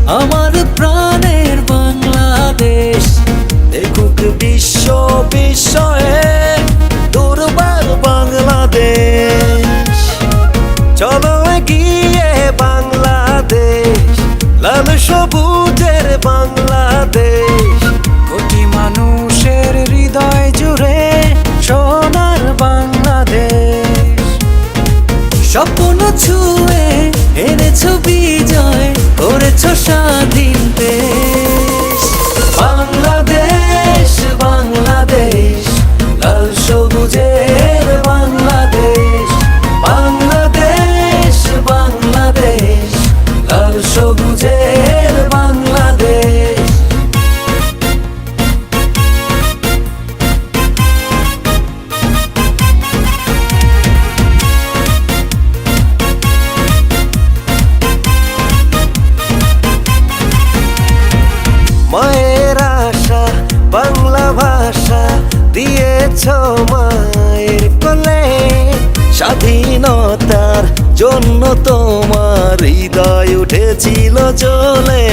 আমার প্রাণের বাংলাদেশ। দেখুক বিশ্ব বিস্ময়ে দুর্বার বাংলাদেশ। চলো এগিয়ে বাংলাদেশ, লাল সবুজের বাংলাদেশ। কোটি মানুষের হৃদয় জুড়ে সোনার বাংলাদেশ। স্বপ্ন ছুঁয়ে এনেছো বিজয়, করেছো স্বাধীন দেশ। বাংলাদেশ বাংলাদেশ, লাল সবুজের বাংলাদেশ। বাংলাদেশ বাংলাদেশ, লাল সবুজের বাংলাদেশ। মায়ের আশা বাংলা ভাষা দিয়েছ মায়ের কোলে। স্বাধীনতার জন্য তোমার হৃদয় উঠেছিল জ্বলে।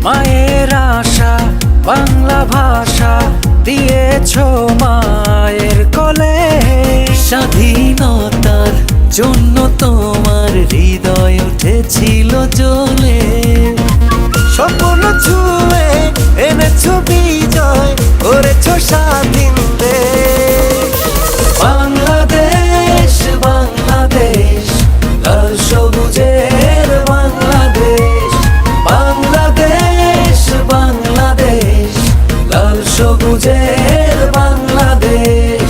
মায়ের আশা বাংলা ভাষা দিয়েছ মায়ের কোলে। স্বাধীনতার জন্য তোমার হৃদয় উঠেছিল জ্বলে। স্বপ্ন ছুঁয়ে এনেছো বিজয়, করেছো স্বাধীন দেশ। বাংলাদেশ বাংলাদেশ, লাল সবুজের বাংলাদেশ। বাংলাদেশ বাংলাদেশ, লাল সবুজের বাংলাদেশ।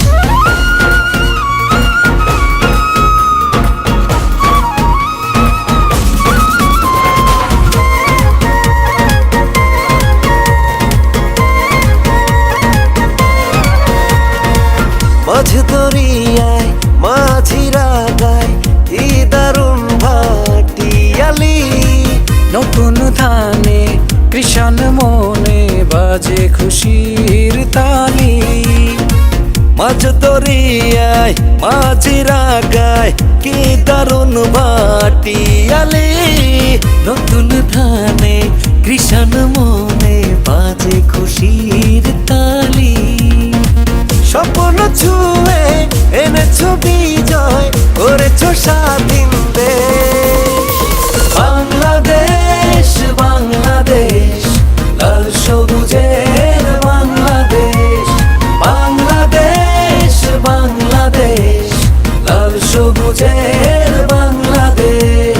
মাঝ দরিয়ায় মাঝিরা গায় কি দারুণ ভাটিয়ালি। নতুন ধানে কৃষণ মনে বাজে খুশির তালি। মাঝ দরিয়ায় মাঝিরা গায় কি দারুণ ভাটিয়ালি। নতুন ধানে কৃষণ মনে বাজে খুশির তালি। স্বপ্ন ছুঁয়ে এনেছো বিজয়, করেছো স্বাধীন দেশ। বাংলাদেশ বাংলাদেশ, লাল সবুজের বাংলাদেশ। বাংলাদেশ বাংলাদেশ, লাল সবুজের বাংলাদেশ।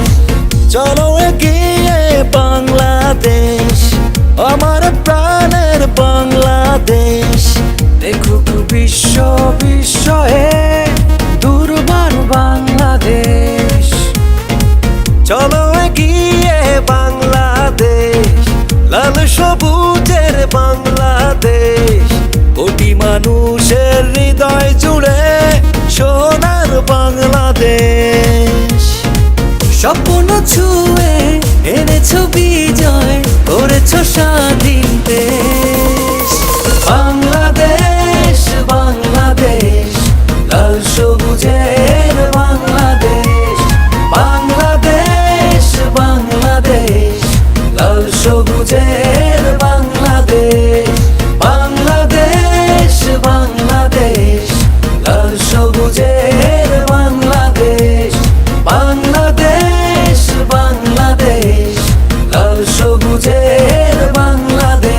চলো এগিয়ে বাংলাদেশ, আমার প্রাণের বাংলাদেশ। দেখুক বিশ্ব বিস্ময়ে দুর্বার বাংলাদেশ। চলো এগিয়ে বাংলাদেশ, লাল সবুজের বাংলাদেশ। কোটি মানুষের হৃদয় জুড়ে সোনার বাংলাদেশ। স্বপ্ন ছুঁয়ে এনেছো বিজয়, করেছো স্বাধীন দেশ। বাংলাদেশ বাংলাদেশ, লাল সবুজের বাংলাদেশ। বাংলাদেশ বাংলাদেশ, লাল সবুজের বাংলাদেশ। বাংলাদেশ বাংলাদেশ, লাল সবুজের বাংলাদেশ। বাংলাদেশ বাংলাদেশ, লাল সবুজের বাংলাদেশ।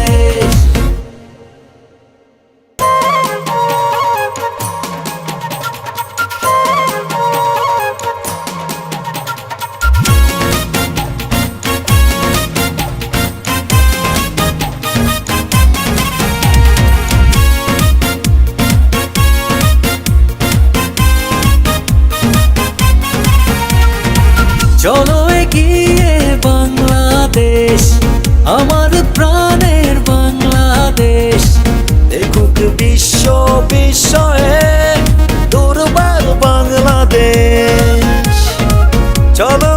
চলো এগিয়ে বাংলাদেশ, আমার প্রাণের বাংলাদেশ। দেখুক বিশ্ব বিস্ময়ে দুর্বার বাংলাদেশ। চলো